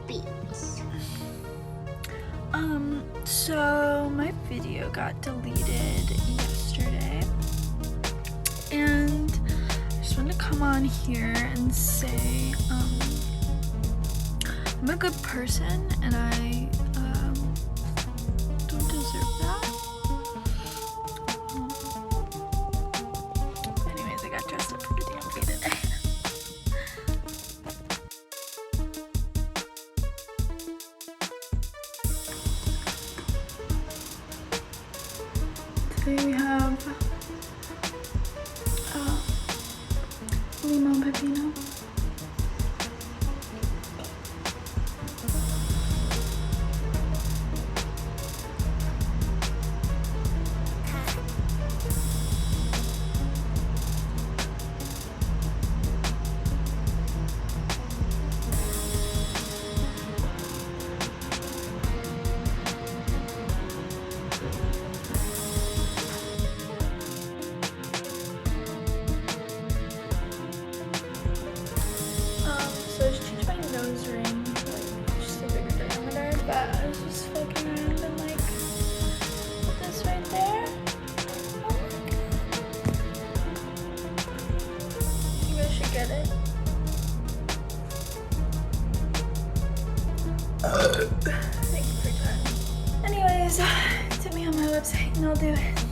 Beats. So my video got deleted yesterday, and I just wanted to come on here and say I'm a good person and I don't deserve that. Anyways, I got dressed up for the DMV today. Today we have limon pepino. So I just changed my nose ring to like just a bigger diameter, but I was just fucking around and like put this right there. Oh my god. You guys should get it. Thank you for your time. Anyways, hit me on my website and I'll do it.